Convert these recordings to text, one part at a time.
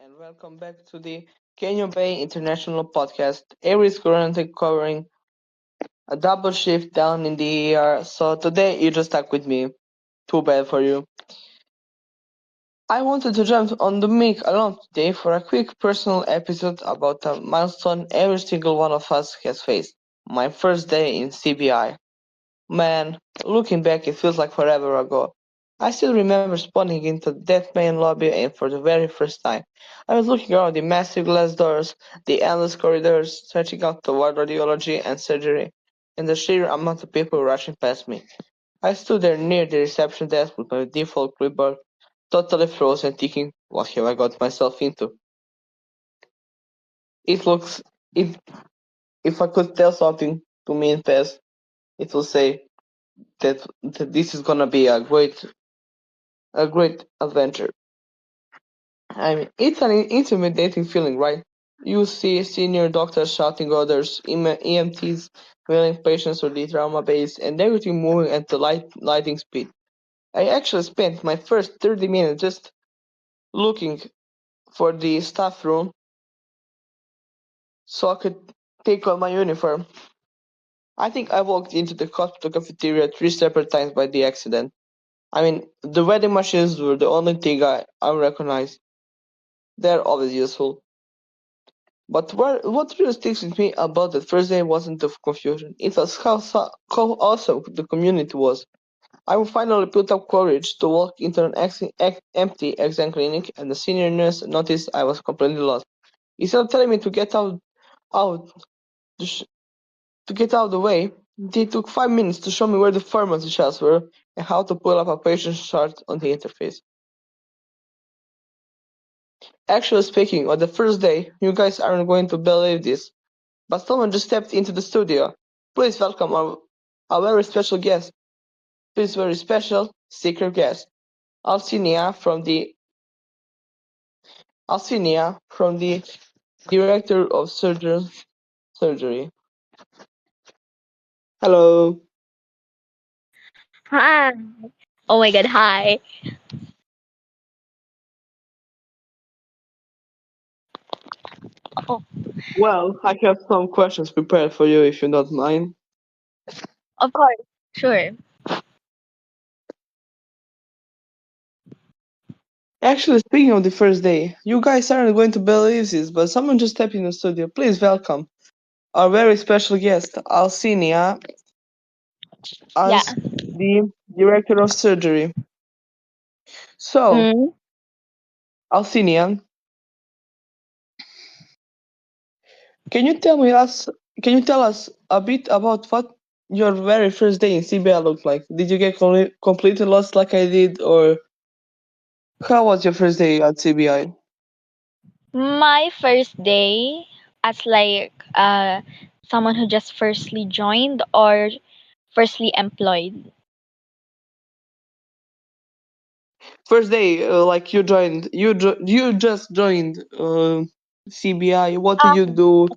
and welcome back to the Canyon Bay International Podcast. Avery's currently covering a double shift down in the ER, so today you're just stuck with me. Too bad for you. I wanted to jump on the mic alone today for a quick personal episode about a milestone every single one of us has faced. My first day in CBI. Man, looking back, it feels like forever ago. I still remember spawning into that main lobby and for the very first time. I was looking around the massive glass doors, the endless corridors stretching out toward radiology and surgery, and the sheer amount of people rushing past me. I stood there near the reception desk with my default clipboard, totally frozen, thinking, what have I got myself into? It looks, if, if I could tell something to me in past, it will say that this is gonna be a great adventure. I mean, it's an intimidating feeling, right? You see senior doctors shouting orders, EMTs wheeling patients through the trauma base, and everything moving at the lightning speed. I actually spent my first 30 minutes just looking for the staff room so I could take on my uniform. I think I walked into the hospital cafeteria three separate times by the accident. I mean, the vending machines were the only thing I recognized. They're always useful. But what really sticks with me about that first day wasn't the confusion. It was how awesome the community was. I finally built up courage to walk into an empty exam clinic, and the senior nurse noticed I was completely lost. Instead of telling me to out, to, sh- to get out of the way, they took 5 minutes to show me where the pharmacy shelves were and how to pull up a patient chart on the interface. Actually speaking, on the first day, you guys aren't going to believe this, but someone just stepped into the studio. Please welcome our very special guest. Please very special secret guest, Alcinia from the director of surgery. Hello. Hi. Oh my god, hi. Oh, Well, I have some questions prepared for you if you don't mind. of course. Sure. Actually, speaking of the first day, you guys aren't going to believe this, but someone just stepped in the studio. Please welcome our very special guest, Alcinia, Yeah. as the director of surgery. So, Mm. Alcinia, can you tell me us? Can you tell us a bit about what your very first day in CBI looked like? Did you get completely lost like I did, or how was your first day at CBI? My first day as someone who just firstly joined or firstly employed. First day, like you just joined CBI. What did you Um do?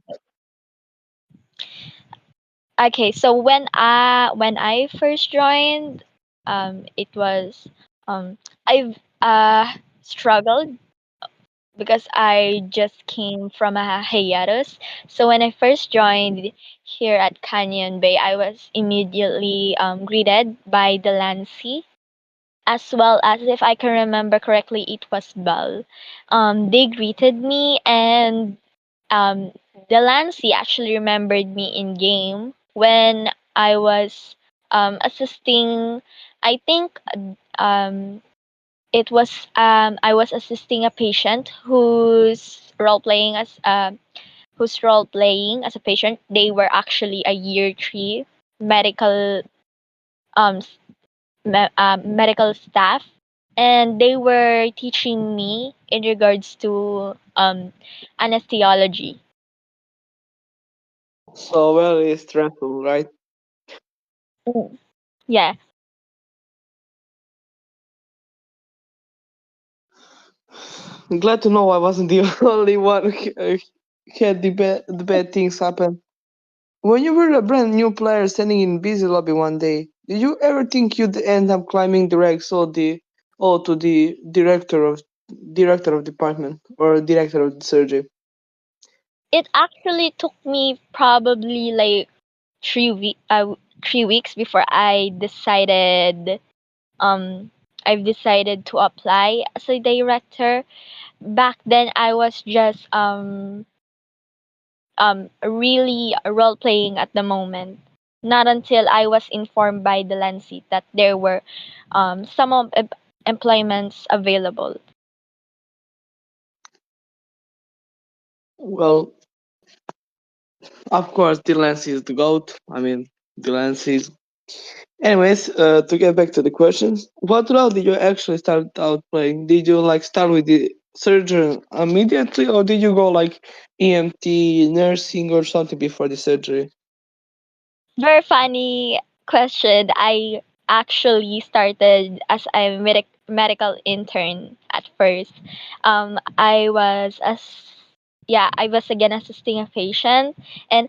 okay, so when I first joined, it was I've struggled because I just came from a hiatus. So when I first joined here at Canyon Bay, I was immediately greeted by the Lancy, as well as, if I can remember correctly, it was Bell. They greeted me, and um, the Lancy actually remembered me in game when I was assisting. I think um, I was assisting a patient who's role playing as a patient. They were actually a year three medical um s- medical staff, and they were teaching me in regards to anesthesiology. So very stressful, right? Mm. Yeah. I'm glad to know I wasn't the only one who had the bad things happen. When you were a brand new player standing in busy lobby one day, did you ever think you'd end up climbing the ranks or to the director of director of department or director of the surgery? It actually took me probably like 3 weeks before um I've decided to apply as a director. Back then I was just really role playing at the moment. Not until I was informed by the Lancet that there were some employments available. Well, of course, Dylan is the goat. I mean, Dylan is. Anyways, to get back to the questions, what role did you actually start out playing? Did you like start with the surgery immediately, or did you go like EMT, nursing, or something before the surgery? Very funny question. I actually started as a medical intern at first. I was I was again assisting a patient, and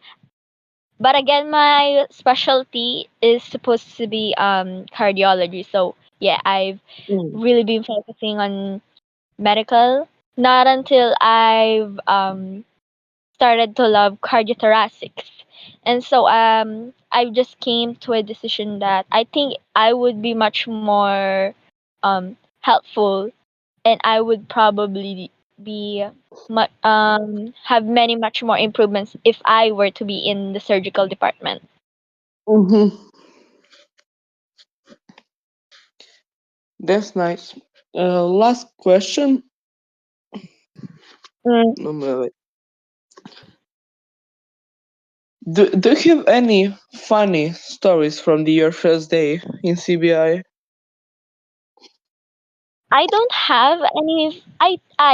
but again my specialty is supposed to be cardiology. So yeah, I've Mm. really been focusing on medical. Not until I've started to love cardiothoracics. And so I just came to a decision that I think I would be much more helpful, and I would probably be have many much more improvements if I were to be in the surgical department. Mm-hmm. That's nice. Last question. Mm, No, wait. Do you have any funny stories from your first day in CBI? I don't have any.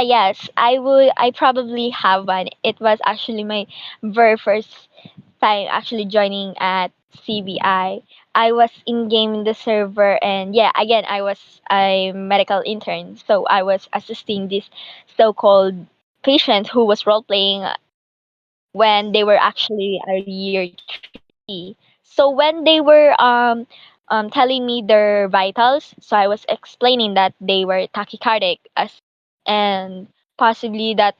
Yes, I probably have one. It was actually my very first time actually joining at CBI. I was in game in the server, and yeah, again I was a medical intern, so I was assisting this so-called patient who was role playing when they were actually a year 3. So when they were telling me their vitals, so I was explaining that they were tachycardic as and possibly that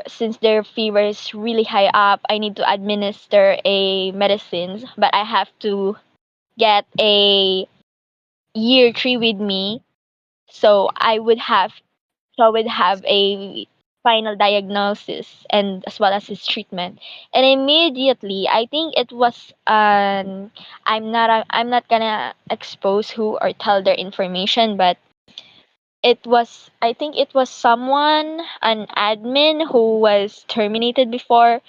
since their fever is really high up, I need to administer a medicines, but I have to get a year 3 with me, so I would have a final diagnosis and as well as his treatment. And immediately, I think it was I'm not gonna expose who or tell their information, but it was I think it was someone, an admin who was terminated before,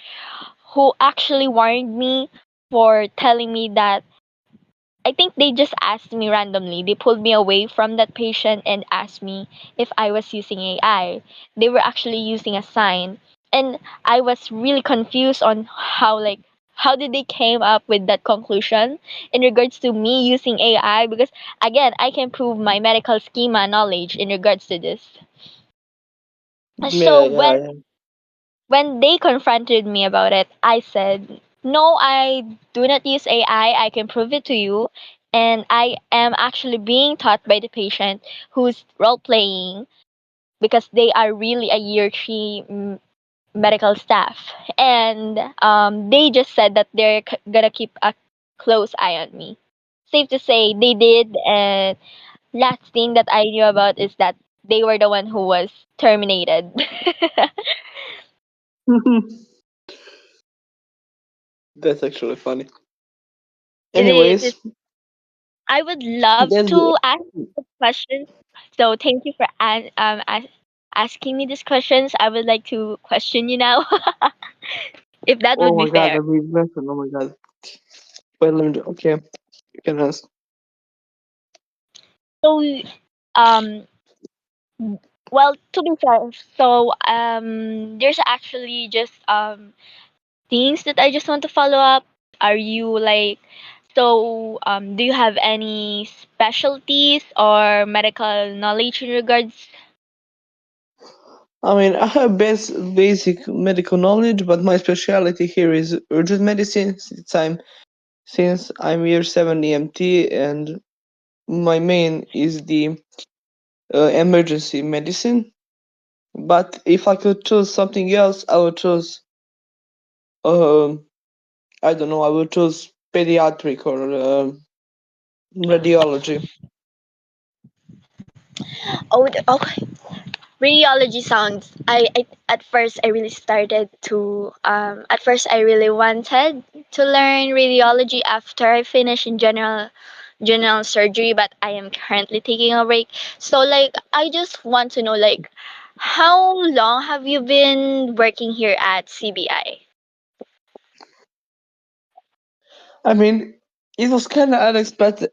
who actually warned me for telling me that I think they just asked me randomly. They pulled me away from that patient and asked me if I was using AI. They were actually using a sign. And I was really confused on how did they came up with that conclusion in regards to me using AI, because again, I can prove my medical schema knowledge in regards to this. Yeah, So yeah, yeah. when they confronted me about it, I said, "No, I do not use AI. I can prove it to you." And I am actually being taught by the patient who's role playing because they are really a year 3 medical staff. And they just said that they're gonna keep a close eye on me. Safe to say, they did. And last thing that I knew about is that they were the one who was terminated. That's actually funny. It is. Anyways, I would love that's to good. ask the questions. So thank you for asking me these questions. I would like to question you now, if that Oh would be my god, fair. that big lesson. Oh my god. Wait, let me do. Okay, you can ask. So, um, well, to be fair, so there's actually just things that I just want to follow up. Are you like, do you have any specialties or medical knowledge in regards? I mean, I have basic medical knowledge, but my specialty here is urgent medicine since I'm year 7 EMT, and my main is the emergency medicine. But if I could choose something else, I would choose I don't know, I would choose pediatric or radiology. Okay. Radiology sounds. I at first I really started to at first I really wanted to learn radiology after I finished in general surgery, but I am currently taking a break. So like I just want to know like how long have you been working here at CBI? I mean, it was kind of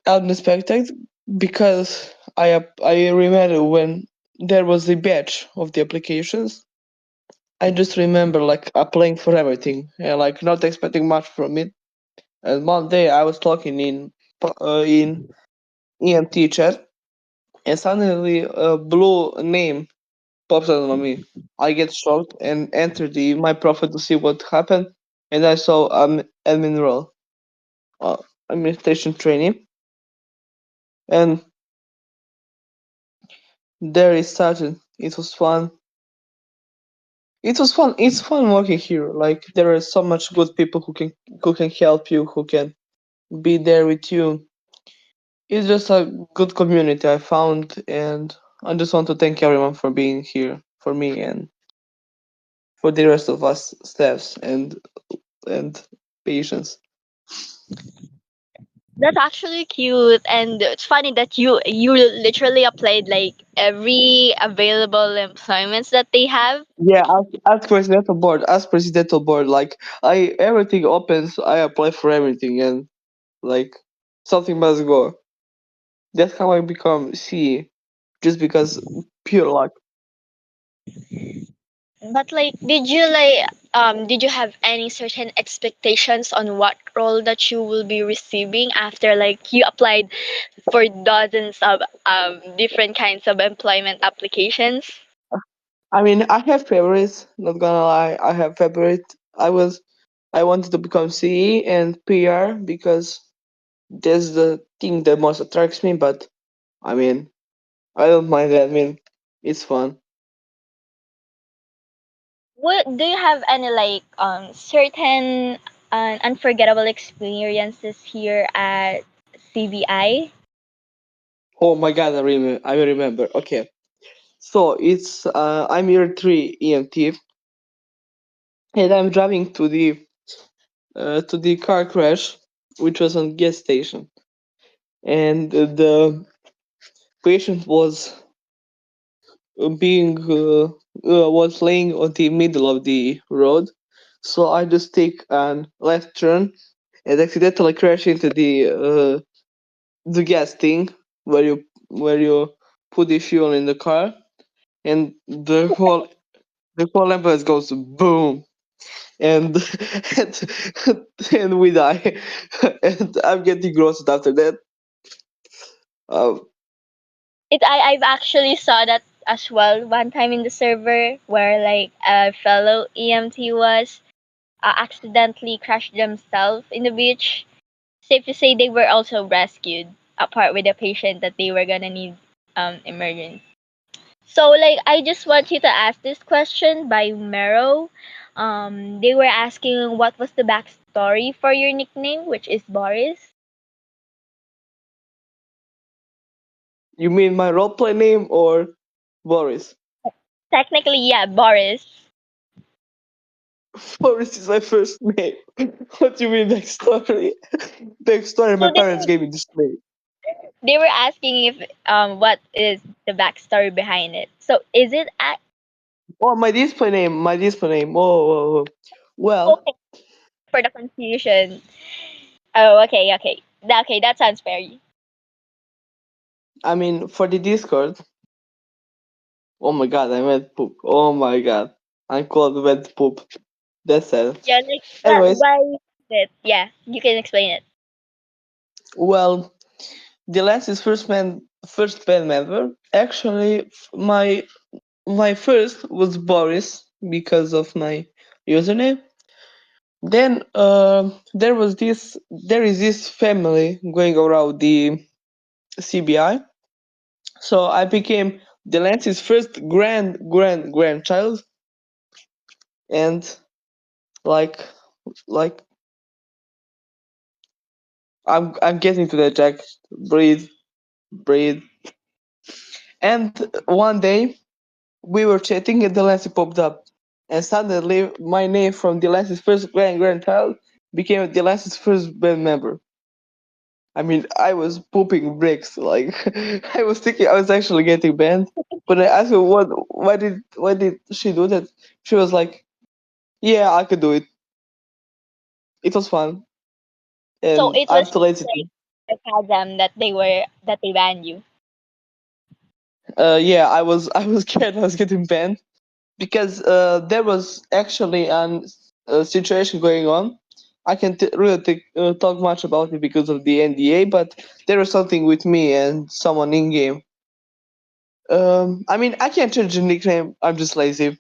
unexpected because I remember when there was the batch of the applications. I just remember like applying for everything and like not expecting much from it. And one day I was talking in EMT chat, and suddenly a blue name pops out on me. I get shocked and enter the my profile to see what happened, and I saw admin role, uh, administration training, and there it started. It was fun. It was fun. It's fun working here. Like there are so much good people who can help you, who can be there with you. It's just a good community I found, and I just want to thank everyone for being here for me and for the rest of us staffs and patients. That's actually cute, and it's funny that you literally applied like every available employments that they have. Yeah, as presidential board, like I everything opens, I apply for everything, and like something must go. That's how I become CE, just because pure luck. But like, did you have any certain expectations on what role that you will be receiving after like you applied for dozens of different kinds of employment applications? I mean, I have favorites. Not gonna lie, I have favorite. I wanted to become CE and PR because that's the thing that most attracts me. But I mean, I don't mind that. I mean, it's fun. What do you have any like certain unforgettable experiences here at CBI? Oh my god, I remember. Okay, so it's I'm year three EMT, and I'm driving to the car crash, which was on gas station, and the patient was laying on the middle of the road. So I just take an left turn and accidentally crash into the gas thing where you put the fuel in the car, and the whole ambulance goes boom, and and we die, and I'm getting grossed after that. Uh, I've actually saw that as well one time in the server where like a fellow EMT was accidentally crashed themselves in the beach. Safe to say they were also rescued apart with the patient that they were gonna need emergency. So like I just want you to ask this question by Mero. They were asking what was the backstory for your nickname, which is Boris. you mean my roleplay name or Boris? Technically, yeah, Boris. Boris is my first name. What do you mean backstory? Backstory, my So parents gave me this name. they were asking if what is the backstory behind it. So is it Oh, my display name. Oh. Well, okay for the confusion? Oh, okay, that sounds fair. I mean, for the Discord, oh my god, I went poop. Oh my god. I'm called went poop. That's sad. Yeah, like Anyways, why is it? Yeah, you can explain it. well, the last is first band member. Actually, my first was Boris because of my username. Then there is this family going around the CBI. So I became Delancey's first grandchild, and like like I'm getting to that, Jack. Breathe, breathe. And one day we were chatting and Delancey popped up, and suddenly my name from Delancey's first grandchild became Delancey's first band member. I mean, I was pooping bricks. Like I was thinking I was actually getting banned. But I asked her why did she do that? She was like, "Yeah, I could do it. It was fun, So and it I'm was too lazy like to." sarcasm that they banned you. Yeah, I was scared I was getting banned because there was actually a situation going on. I can't talk much about it because of the NDA, but there was something with me and someone in game. I mean, I can't change the nickname. I'm just lazy.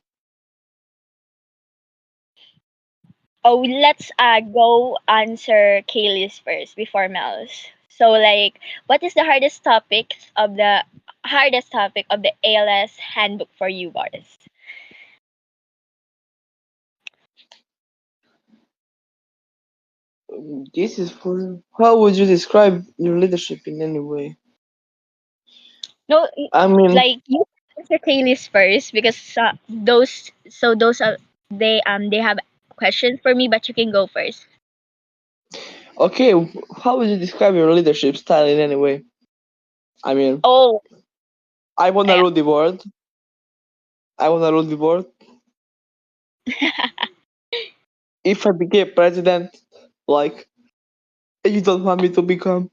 Oh, let's go answer Kaylee's first before Mel's. So like, what is the hardest topic of the ALS handbook for you, Boris? This is for how would you describe your leadership in any way? No, I mean, like you answer Kaylee's first because those are they have questions for me, but you can go first. okay, how would you describe your leadership style in any way? I mean, Oh, I wanna yeah. rule the world. I wanna rule the world. If I became president, like you don't want me to become,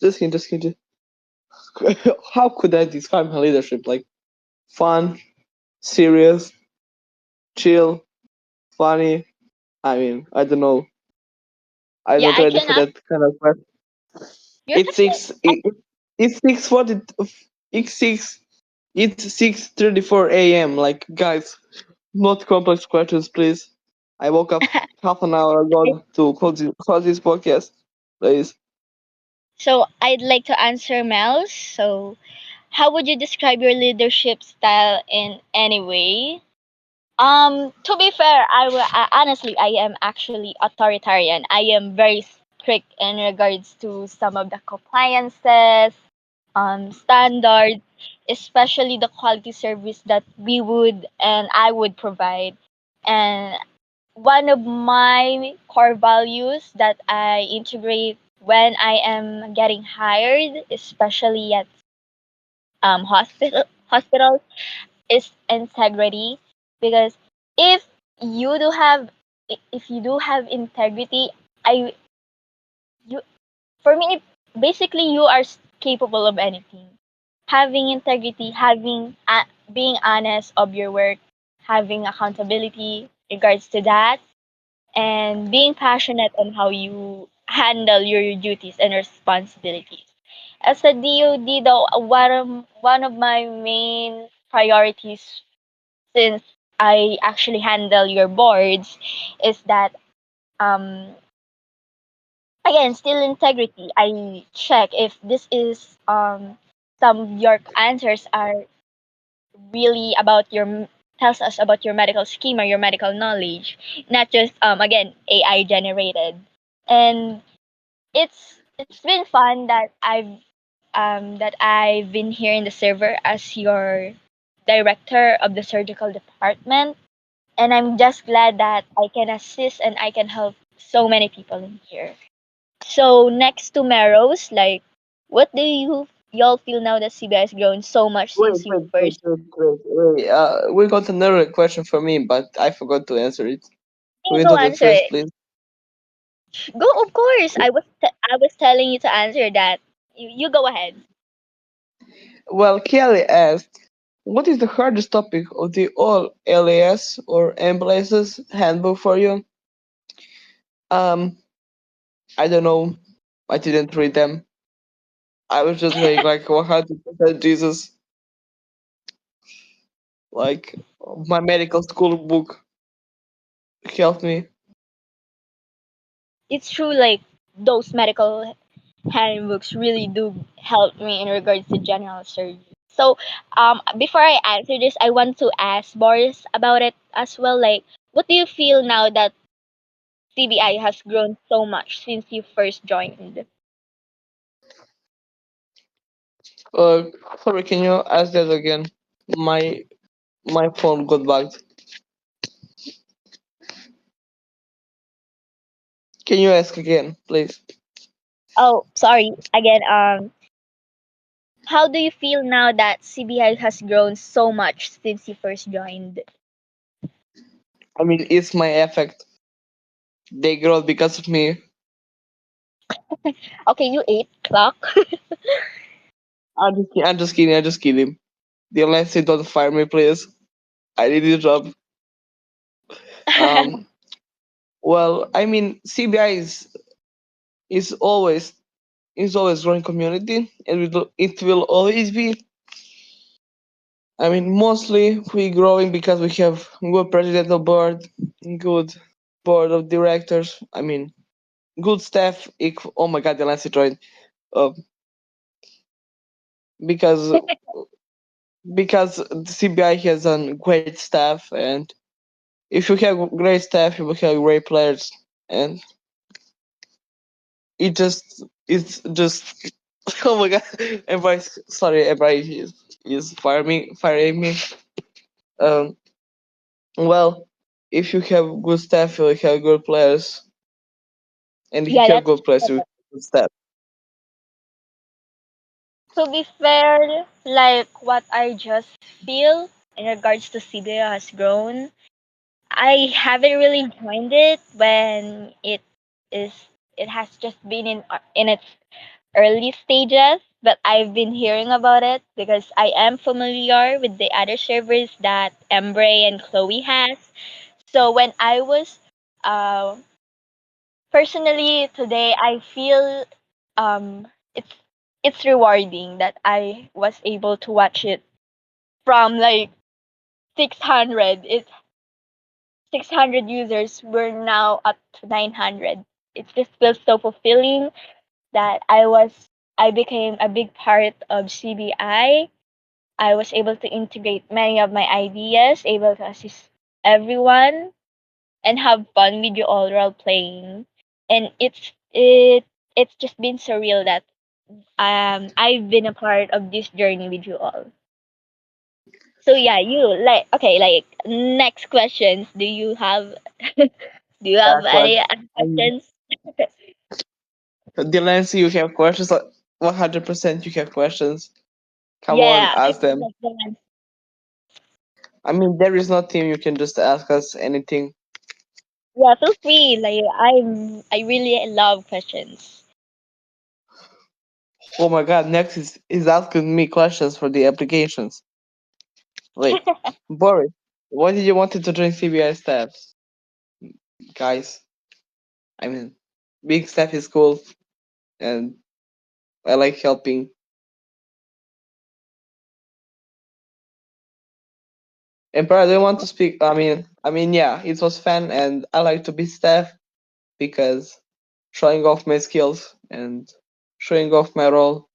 just kidding. How could I describe my leadership? Like fun, serious, chill, funny. I mean, I don't know. I'm Yeah, not I ready can for ask. that kind of question. You're It's not. six. It's 6:40. It's six. It's 6:34 a.m. Like guys, not complex questions, please. I woke up half an hour ago to close this podcast, please. So I'd like to answer Mel's. So how would you describe your leadership style in any way? To be fair, honestly, I am actually authoritarian. I am very strict in regards to some of the compliances, standards, especially the quality service that we would and I would provide. And one of my core values that I integrate when I am getting hired, especially at hospitals, is integrity. Because if if you do have integrity, I you for me basically you are capable of anything. Having integrity, being honest of your work, having accountability regards to that, and being passionate on how you handle your duties and responsibilities. As a DoD, though, one of my main priorities, since I actually handle your boards, is that um again still integrity. I check if this is some of your answers are really about tells us about your medical schema, your medical knowledge, not just again AI generated. And it's been fun that I've been here in the server as your director of the surgical department, and I'm just glad that I can assist and I can help so many people in here. So next to Meros, like, what do y'all feel now that CBI has grown so much Wait, since you wait, wait, first? wait, wait, wait. We got another question for me, but I forgot to answer it. Can Can you we go do that answer first, it? please? Go, of course. I was telling you to answer that. You go ahead. Well, Kelly asked, "What is the hardest topic of the all LAS or ambulances handbook for you?" Um, I don't know. I didn't read them. I was just like 100% Jesus. Like my medical school book helped me. It's true, like those medical. handbooks really do help me in regards to general surgery. So, before I answer this, I want to ask Boris about it as well. Like, what do you feel now that CBI has grown so much since you first joined? Uh, Sorry, can you ask that again? My my phone got bugged. Can you ask again, please? Oh, sorry. Again, how do you feel now that CBI has grown so much since you first joined? I mean, it's my effect. They grow because of me. Okay, you ate clock. I'm just kidding. I'm just kidding. The last don't fire me, please. I need a job. Um, well, I mean, CBI is always growing community, and it will always be. I mean, mostly we growing because we have good president of board, good board of directors. I mean, good staff. Oh my God, the last joined. Uh, because the CBI has a great staff, and if you have great staff, you will have great players, and it's just oh my God, everybody is firing me. Um, well, if you have good staff, you will have good players, and if Yeah, you have that's good players, you will have good staff. to be fair, like what I just feel in regards to CBI has grown. I haven't really joined it when is it has just been in its early stages, but I've been hearing about it because I am familiar with the other servers that Embray and Chloe has. So when I was uh, personally today, I feel it's rewarding that I was able to watch it from like 600. It's 600 users. We're now up to 900. It just feels so fulfilling that I became a big part of CBI. I was able to integrate many of my ideas, able to assist everyone, and have fun with you all role playing. And it's just been surreal that I've been a part of this journey with you all. So yeah, you like okay, like next questions. Do you have do you have Backward. any Um, questions? Delancey, you have questions. 100% you have questions. Come on, Yeah, I ask feel them. like the I mean, there is no team. You can just ask us anything. yeah, feel free. Like I really love questions. Oh my God, next is asking me questions for the applications. Wait, Boris, why did you wanted to join CBI staff, guys? I mean, being staff is cool, and I like helping. And but I don't want to speak. Yeah, it was fun, and I like to be staff because showing off my skills and showing off my role.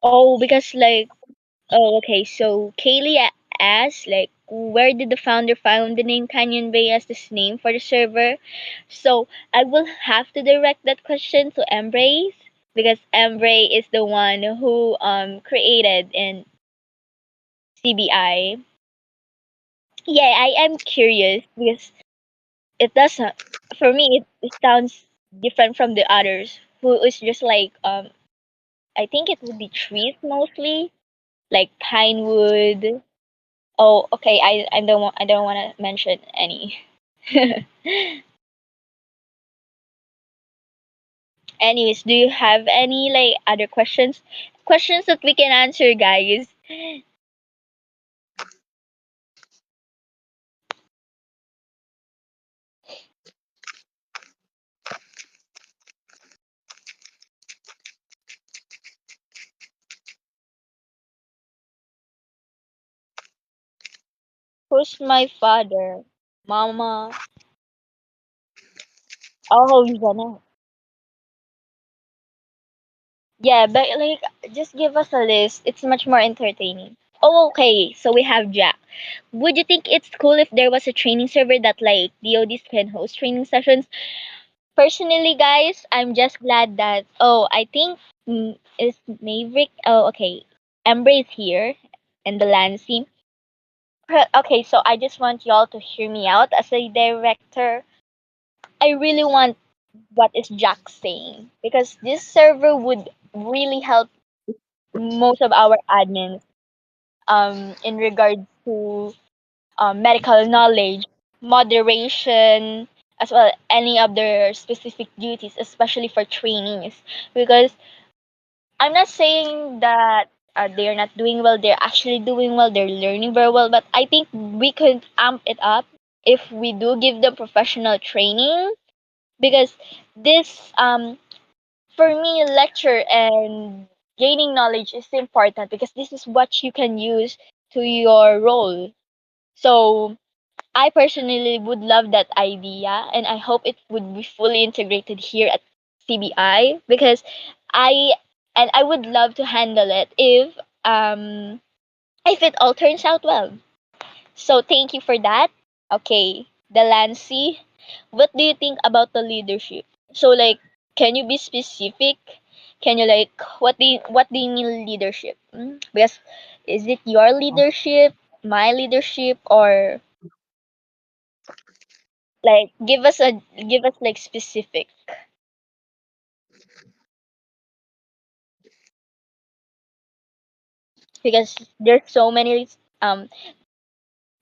Oh, because like oh okay, so Kaylee asked like where did the founder found the name Canyon Bay as this name for the server? So I will have to direct that question to Embrace because Embrace is the one who created in CBI. Yeah, I am curious because it doesn't for me it sounds different from the others who is just like I think it would be trees mostly like pine wood. Oh, okay. I don't want to mention any. Anyways, do you have any like other questions? Questions that we can answer, guys. Who's my father? Mama. Oh, you gonna. Yeah, but like, just give us a list. It's much more entertaining. Oh, okay. So we have Jack. Would you think it's cool if there was a training server that like DoDs can host training sessions? Personally, guys, I'm just glad that. Oh, I think is Maverick. Oh, okay. Ember is here, and the Lancy. Okay, so I just want y'all to hear me out as a director. I really want what is Jack saying because this server would really help most of our admins in regards to medical knowledge, moderation, as well as any other specific duties, especially for trainees. Because I'm not saying that they're not doing well, they're actually doing well, they're learning very well, but I think we could amp it up if we do give them professional training because this for me lecture and gaining knowledge is important because this is what you can use to your role. So I personally would love that idea and I hope it would be fully integrated here at CBI because I I would love to handle it if it all turns out well. So thank you for that. Okay, Delancey, what do you think about the leadership? So like, can you be specific? Can you like what do you mean leadership? Because is it your leadership, my leadership, or like give us like specific because there's so many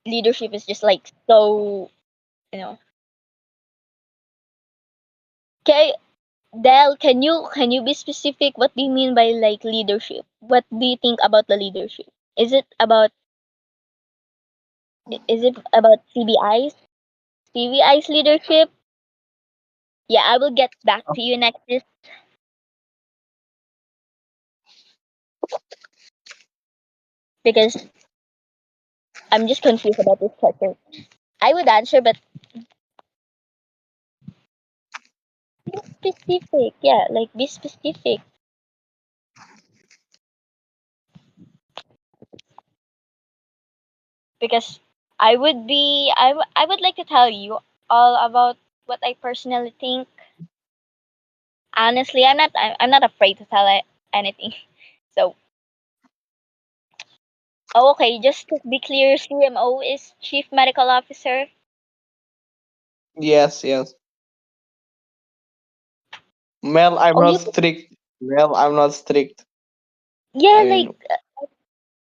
leadership is just like so you know. Okay, Del, can you be specific? What do you mean by like leadership? What do you think about the leadership? Is it about is it about CBI's leadership? Yeah, I will get back to you next because I'm just confused about this question. I would answer, but specific. Yeah, like be specific because I would like to tell you all about what I personally think. Honestly, I'm not afraid to tell anything. So, oh, okay, just to be clear, CMO is Chief Medical Officer. Yes, yes. Mel, I'm Oh, not you strict. Mel, I'm not strict. yeah, I like mean,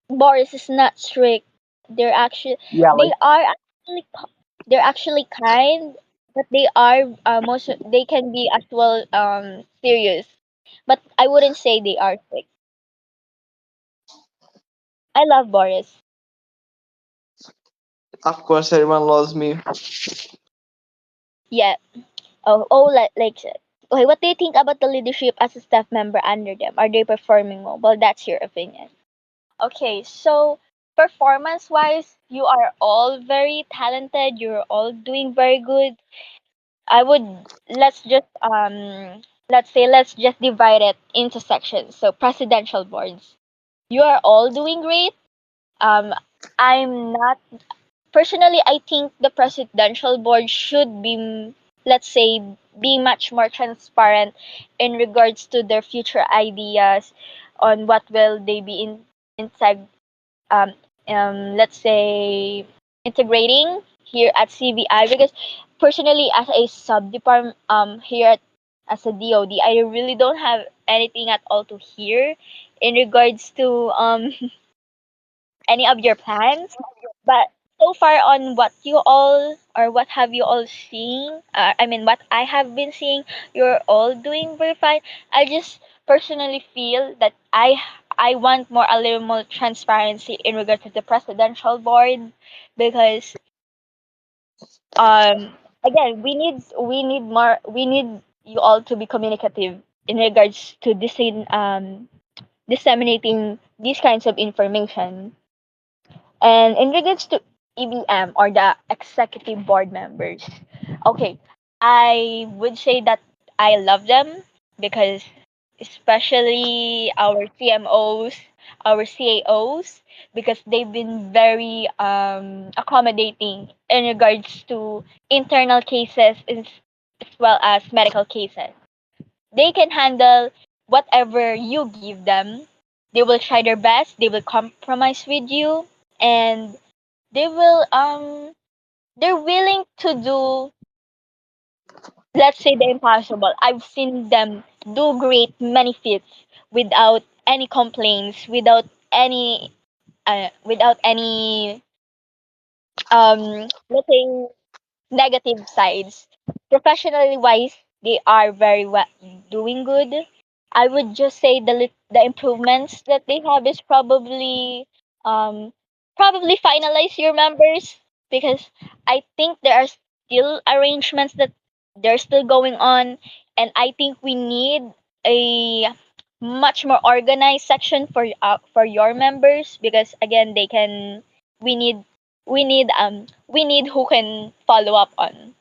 Boris is not strict. They're actually yeah, they like are actually they're actually kind, but they are they can be as well serious. But I wouldn't say they are strict. I love Boris. of course everyone loves me. Yeah. Oh, like okay. What do you think about the leadership as a staff member under them? Are they performing well? Well, that's your opinion. Okay, so performance wise, you are all very talented. You're all doing very good. I would let's say let's just divide it into sections. So presidential boards. You are all doing great. Um, I'm not personally. I think the presidential board should be let's say be much more transparent in regards to their future ideas on what will they be inside um, let's say integrating here at CBI because personally as a sub department here as a DOD I really don't have anything at all to hear in regards to any of your plans but so far on what you all or what have you all seen I mean what I have been seeing you're all doing very fine. I just personally feel that I want more a little more transparency in regard to the presidential board because again we need you all to be communicative in regards to disseminating these kinds of information. And in regards to EBM or the executive board members, okay, I would say that I love them because especially our CMOs, our CAOs, because they've been very accommodating in regards to internal cases as well as medical cases. They can handle whatever you give them. They will try their best, they will compromise with you, and they will they're willing to do, let's say, the impossible. I've seen them do great many feats without any complaints, without any let's say negative sides. Professionally wise, they are very well doing good. I would just say the improvements that they have is um probably finalize your members, because I think there are still arrangements that they're still going on, and I think we need a much more organized section for your members, because again they can we need we need who can follow up on.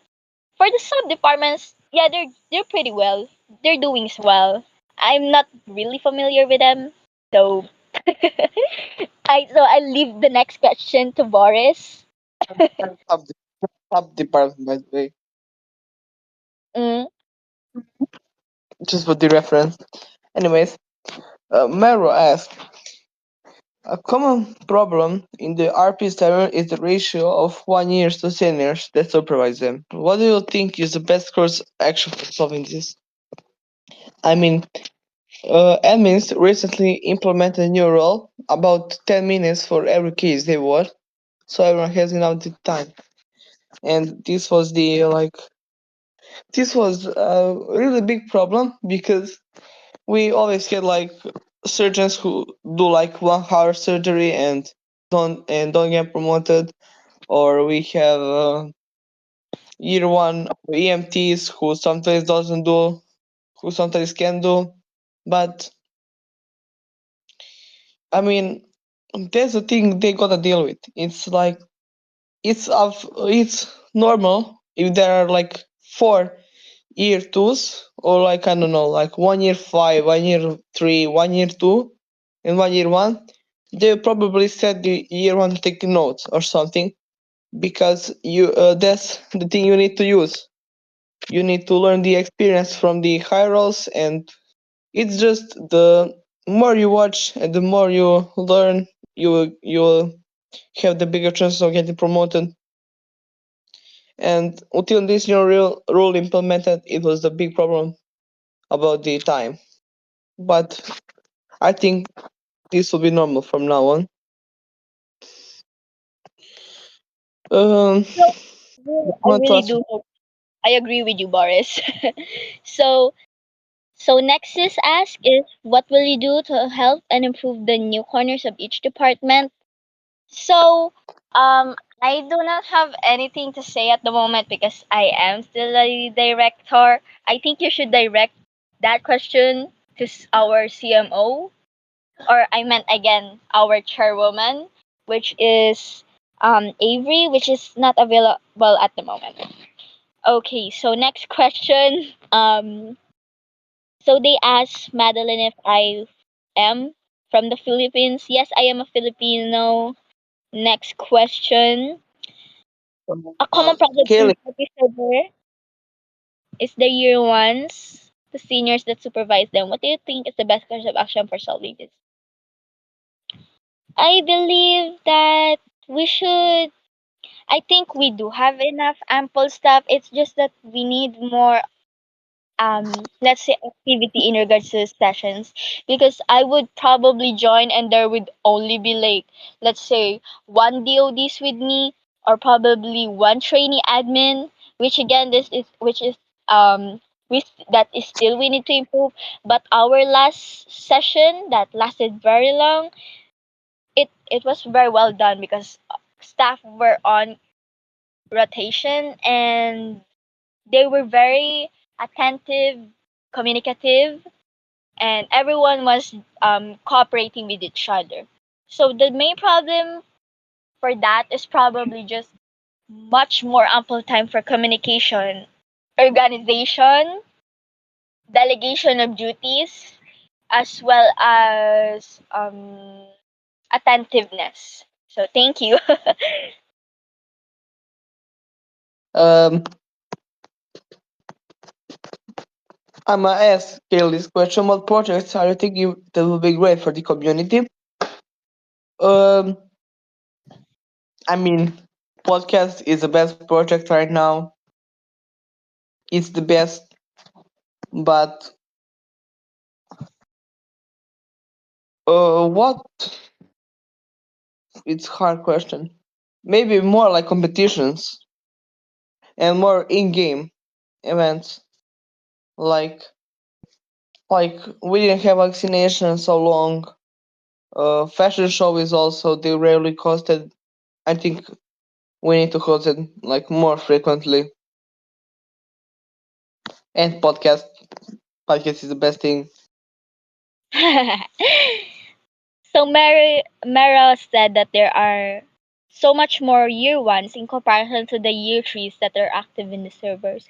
For the sub departments, yeah, they're pretty well. They're doing as well. I'm not really familiar with them, so I leave the next question to Boris. Sub, sub department, by the way, Mm. just for the reference. Anyways, Mero asked, a common problem in the RP server is the ratio of 1 years to seniors that supervise them. What do you think is the best course action for solving this? I mean, admins recently implemented a new rule about 10 minutes for every case they watch, so everyone has enough time. And this was a really big problem because we always had like surgeons who do like 1 hour surgery and don't get promoted, or we have year one EMTs who sometimes doesn't do, who sometimes can do, but I mean that's the thing they gotta deal with. It's like it's normal if there are like 4 year 2s, or like I don't know, like 1 year 5, 1 year 3, 1 year 2, and 1 year 1. They probably said the year 1 to take notes or something, because you that's the thing you need to use. You need to learn the experience from the high rolls, and it's just the more you watch and the more you learn, you will have the bigger chances of getting promoted. And until this new rule implemented, it was the big problem about the time. But I think this will be normal from now on. Um, So I I want to really ask you, do hope I agree with you, Boris. so so next is ask is, what will you do to help and improve the new corners of each department? So, I do not have anything to say at the moment because I am still a director. I think you should direct that question to our CMO, or I meant again our chairwoman, which is Avery, which is not available at the moment. Okay, so next question. So they asked Madeline if I am from the Philippines. Yes, I am a Filipino. Next question. A common problem in Kaylee, server is the year ones, the seniors that supervise them. What do you think is the best course of action for solving this? I believe that we should. I think we do have enough ample stuff. It's just that we need more let's say activity in regards to sessions, because I would probably join and there would only be like, let's say, one DODs with me, or probably one trainee admin, which again this is which is which that is still we need to improve. But our last session that lasted very long, it was very well done because staff were on rotation, and they were very attentive, communicative, and everyone was cooperating with each other. So the main problem for that is probably just much more ample time for communication organization, delegation of duties, as well as attentiveness. So thank you. Um, I'm gonna ask Kale this question: what projects are you thinking that will be great for the community? Um, I mean, podcast is the best project right now. It's the best, but what? It's hard question. Maybe more like competitions and more in-game events. Like like we didn't have vaccination so long. Fashion show is also they rarely costed. I think we need to host it like more frequently. And podcast is the best thing. So Mara said that there are so much more year ones in comparison to the year threes that are active in the servers.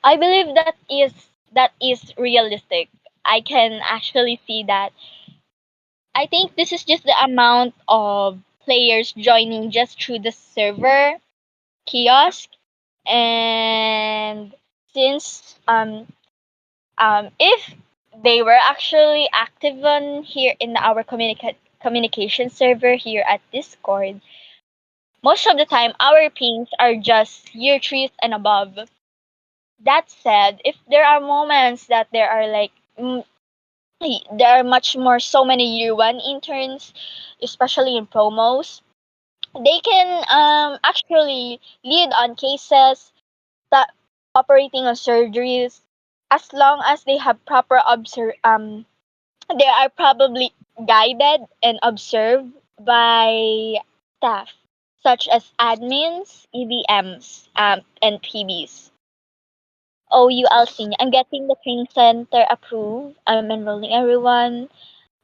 I believe that is realistic. I can actually see that. I think this is just the amount of players joining just through the server kiosk, and since if they were actually active on here in our communication server here at Discord, most of the time our pings are just year threes and above. That said, if there are moments that there are like there are much more so many year one interns, especially in promos, they can actually lead on cases that operating on surgeries as long as they have proper they are probably guided and observed by staff such as admins, EVMs, and PBs. Oh, you Alcine, I'm getting the training center approved. I'm enrolling everyone.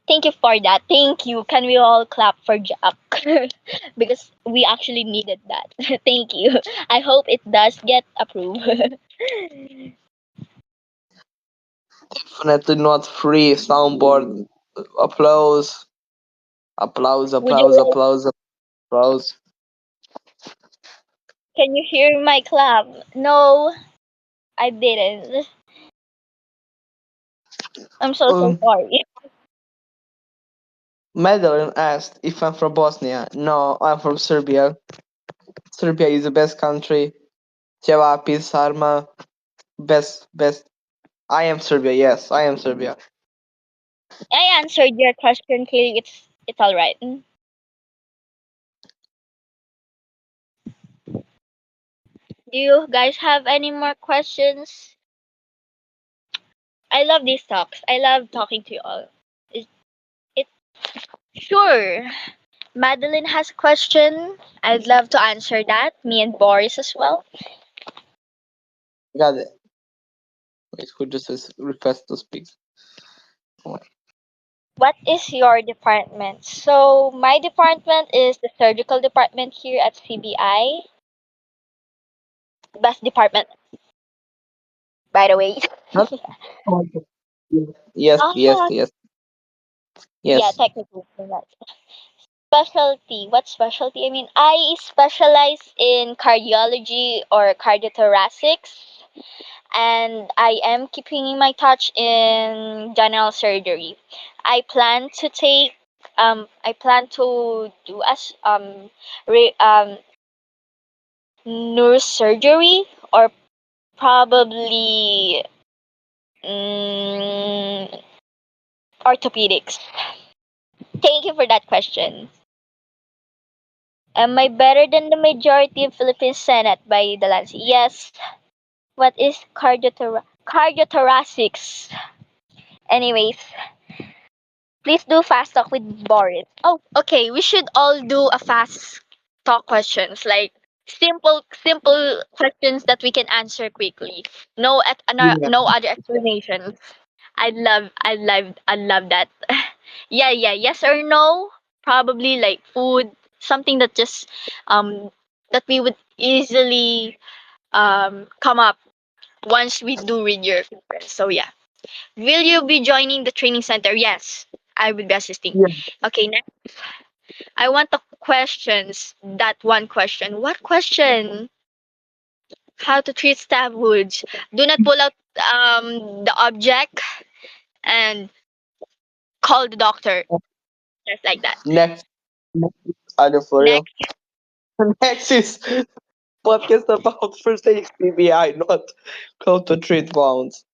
Thank you for that. Thank you. Can we all clap for Jack? Because we actually needed that. Thank you. I hope it does get approved. Definitely not free soundboard. Applause, applause, Would you applause, like? applause, applause. Can you hear my clap? No, I didn't. I'm so Um, sorry. Madeline asked if I'm from Bosnia. No, I'm from Serbia. Serbia is the best country. Ćevapi, sarma, best. I am Serbia. Yes, I am Serbia. I answered your question, Kaylee. It's all right. Do you guys have any more questions? I love these talks. I love talking to you all. It sure. Madeline has a question. I'd love to answer that. Me and Boris as well. Got it. Wait, who just request to speak? What is your department? So my department is the surgical department here at CBI. Best department, by the way. Not. Yes, yes, Ah, yes, yeah, yes. technically. That's specialty. What specialty? I mean, I specialize in cardiology or cardiothoracics, and I am keeping my touch in general surgery. I plan to do as neurosurgery or probably mm, orthopedics. Thank you for that question. Am I better than the majority of Philippine Senate by Delancey? Yes. What is cardiothoracics? Anyways, please do fast talk with Boris. Oh, okay. We should all do a fast talk questions, like simple questions that we can answer quickly. Yeah. No other explanations. I love that. Yeah. Yes or no? Probably like food, something that just um that we would easily come up. once we do read your preference. So yeah. Will you be joining the training center? Yes, I will be assisting. Yeah. Okay, next. I want the questions. That one question. What question? How to treat stab wounds. Do not pull out the object and call the doctor. Just like that. Next, next are the for real. Next, Next is podcast about first aid PBI, not how to treat wounds.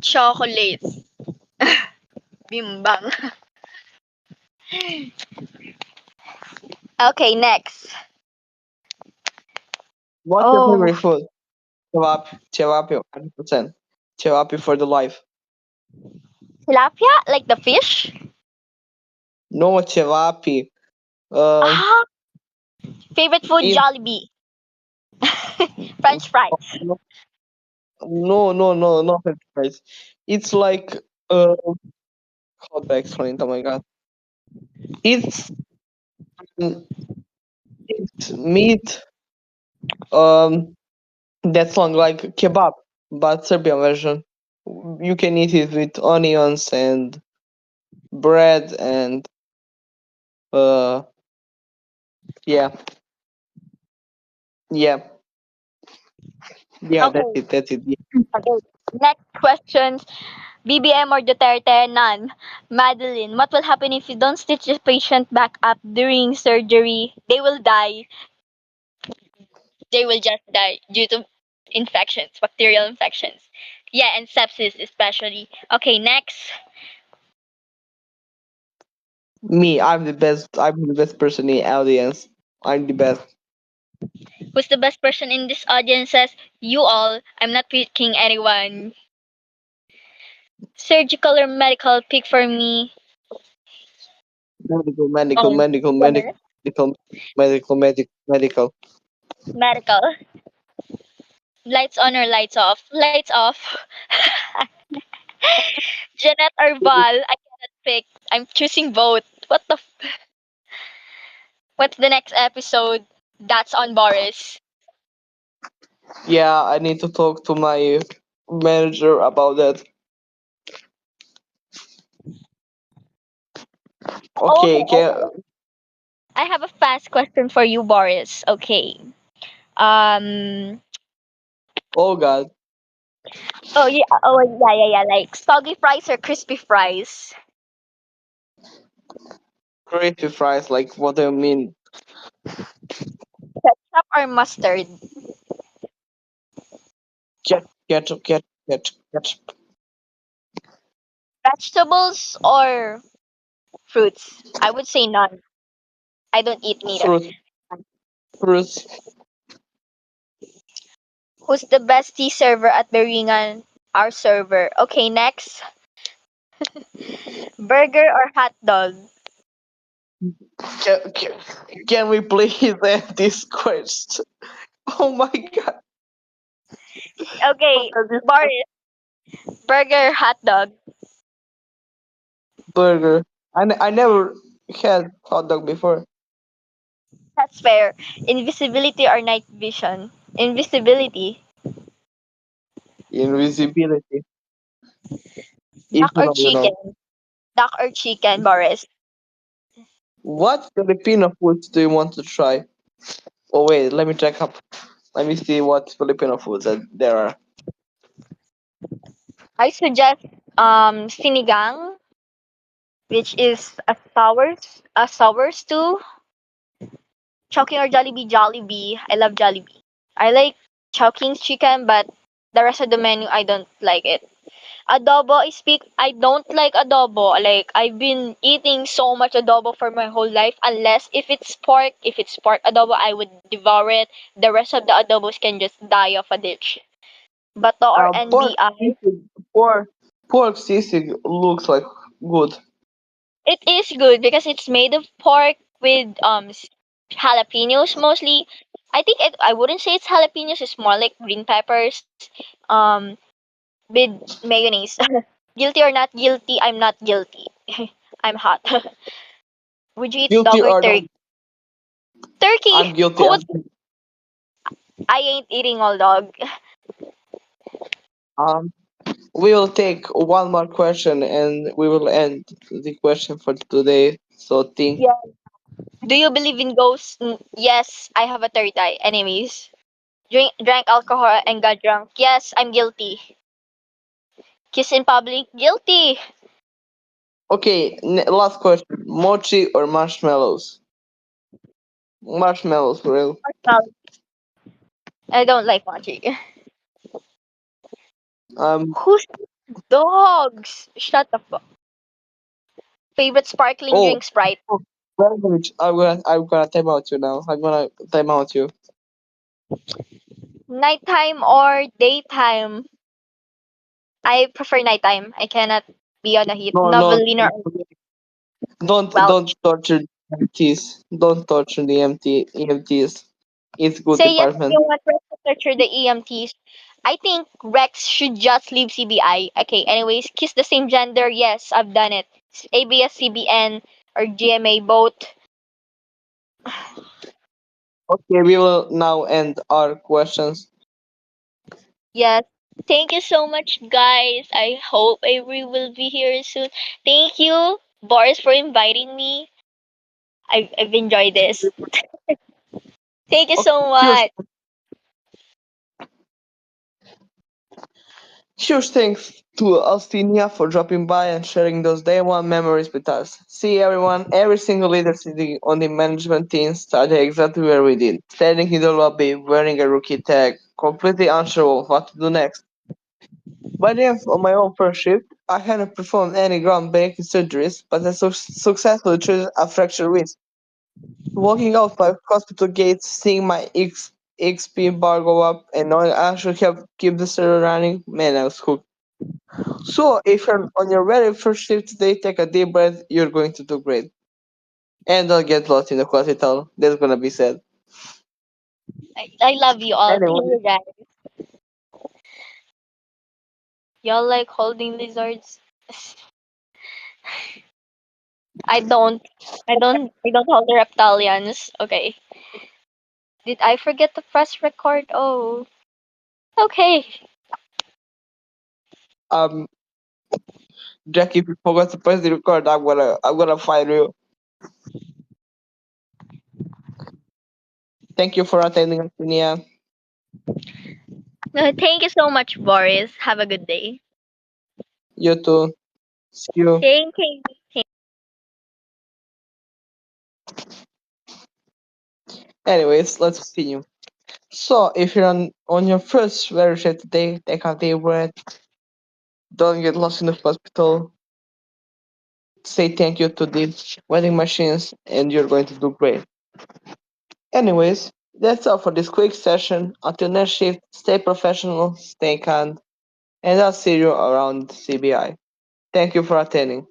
chocolates. Bimbang. Okay, next. What's your Oh, favorite food? Tilapia, 100%. Tilapia for the life. tilapia, like the fish. No tilapia. Um, Ah, favorite food, in Jollibee. French fries. no, not fries. It's like how to explain it? Oh my god. It's it's meat that's long like kebab, but Serbian version. You can eat it with onions and bread and uh yeah, yeah, yeah. That's Okay, it. That's it. okay. Next questions. BBM or Duterte? None. Madeline, what will happen if you don't stitch the patient back up during surgery? They will die. They will just die due to infections, bacterial infections. Yeah, and sepsis especially. Okay, next. Me, I'm the best. I'm the best person in audience. I'm the best. Who's the best person in this audience? Says you all. I'm not picking anyone. Surgical or medical? Pick for me. Medical, medical, Oh, medical, the medical, nurse. medical, medical, medical, medical. Medical. Lights on or lights off? Lights off. Jeanette or Val? I cannot pick. I'm choosing both. What the? What's the next episode? That's on Boris. Yeah, I need to talk to my manager about that. Okay, Okay, okay. I have a fast question for you, Boris. Okay. Um. Oh God, Oh yeah. Oh yeah. Like soggy fries or crispy fries. crispy fries. Like, what do you mean? Ketchup or mustard. Ketchup. Vegetables or fruits. I would say none. I don't eat neither. Fruit, fruits. Who's the best tea server at Beringan? Our server. Okay, next. Burger or hot dog? Can, can, can we please end this question? Oh my God, Okay, this Boris. Burger, hot dog. burger. I never had hot dog before. That's fair. Invisibility or night vision? Invisibility. Invisibility. If Duck you or know, you know. chicken? Duck or chicken, Boris? What Filipino foods do you want to try? Oh wait, let me check up. Let me see what Filipino foods that there are. I suggest sinigang, which is a sour stew. Chowking or Jollibee? Jollibee. I love Jollibee. I like Chowking's chicken, but the rest of the menu I don't like it. Adobo, I don't like adobo. Like I've been eating so much adobo for my whole life. Unless if it's pork adobo, I would devour it. The rest of the adobos can just die of a ditch. Bato or Pork NBI? sisig. Pork sisig looks like good. It is good because it's made of pork with jalapenos mostly. I wouldn't say it's jalapenos. It's more like green peppers. Um, with mayonnaise. Guilty or not guilty? I'm not guilty. I'm hot. Would you eat Guilty dog or or not? turkey? Turkey. I'm guilty. Who would I ain't eating all dog. Um, we will take one more question and we will end the question for today. So think. Yeah. Do you believe in ghosts? Yes, I have a third eye. Anyways, drank alcohol and got drunk. Yes, I'm guilty. Kiss in public? Guilty. Okay, last question. Mochi or marshmallows? Marshmallows, for real. Well, I don't like mochi. Um, Who's dogs? Shut the fuck. Favorite sparkling oh, drink, Sprite. oh, language. I'm gonna time out you now. I'm gonna time out you. Nighttime or daytime? I prefer nighttime. I cannot be on the heat. No, no, Novelina or don't Welch. torture the EMTs. Don't torture the EMTs. It's good Say yes if department. you want Rex to torture the EMTs. I think Rex should just leave CBI. Okay, anyways, kiss the same gender. Yes, I've done it. ABS, CBN, or GMA both. Okay, we will now end our questions. Yes. Thank you so much, guys. I hope Avery will be here soon. Thank you, Boris, for inviting me. I've enjoyed this. Thank you Okay, so huge, much. huge thanks to Alstinia for dropping by and sharing those day one memories with us. See everyone, every single leader sitting on the management team started exactly where we did, standing in the lobby wearing a rookie tag, completely unsure of what to do next. By the end of my own first shift, I hadn't performed any groundbreaking surgeries, but I successfully treated a fractured wrist. Walking out my hospital gates, seeing my XP bar go up, and knowing I should have keep the server running, man, I was hooked. So, if you're on your very first shift today, take a deep breath, you're going to do great. And don't get lost in the hospital, that's gonna be sad. I love you all. Thank Anyway, you, guys. Y'all like holding lizards? I don't. I don't hold the reptilians. Okay. Did I forget to press record? Oh. Okay. um, Jack, if you forgot to press the record, I'm gonna fire you. Thank you for attending, Antonia. No, thank you so much, Boris. Have a good day. You too. See you. Thank you. Anyways, let's continue. So, if you're on your first very shit today, take a deep breath. Don't get lost in the hospital. Say thank you to the vending machines, and you're going to do great. Anyways, that's all for this quick session. Until next shift, stay professional, stay kind, and I'll see you around CBI. Thank you for attending.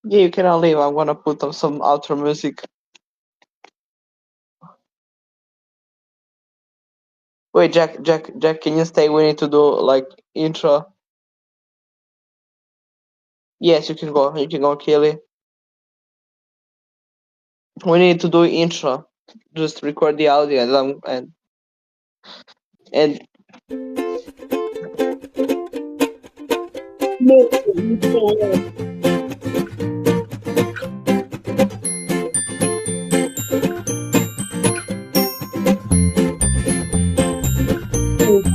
Yeah, you cannot leave. I'm gonna put on some outro music. Wait, Jack, can you stay? We need to do like intro. Yes, you can go. You can go, Kelly. We need to do intro. Just record the audio and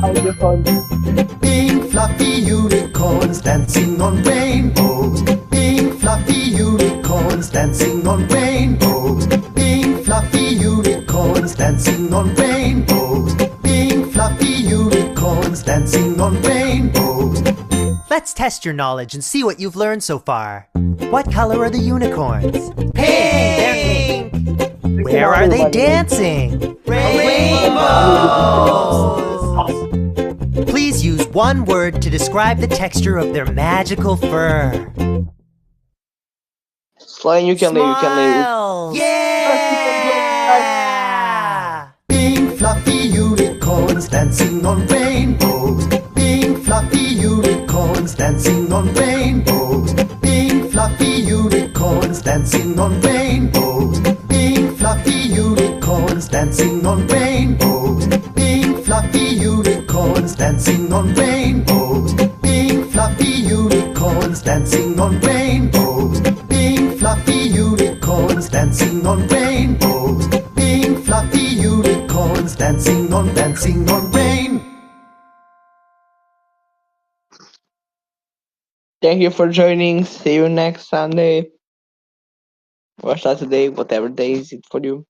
audio file. Pink fluffy unicorns dancing on rainbows. Pink fluffy unicorns dancing on rainbows. Pink fluffy unicorns dancing on rainbows. Pink fluffy unicorns dancing on rainbows. Let's test your knowledge and see what you've learned so far. What color are the unicorns? Pink! Where are they dancing? Rainbows! Please use one word to describe the texture of their magical fur. Slime, you can leave. You can leave. Smiles. Yeah! Pink fluffy unicorns dancing on rainbows. Pink fluffy unicorns dancing on rainbows. Pink fluffy unicorns dancing on rainbows. Pink fluffy unicorns dancing on rainbows. Pink fluffy unicorns dancing on rain. Thank you for joining. See you next Sunday or Saturday, whatever day is it for you.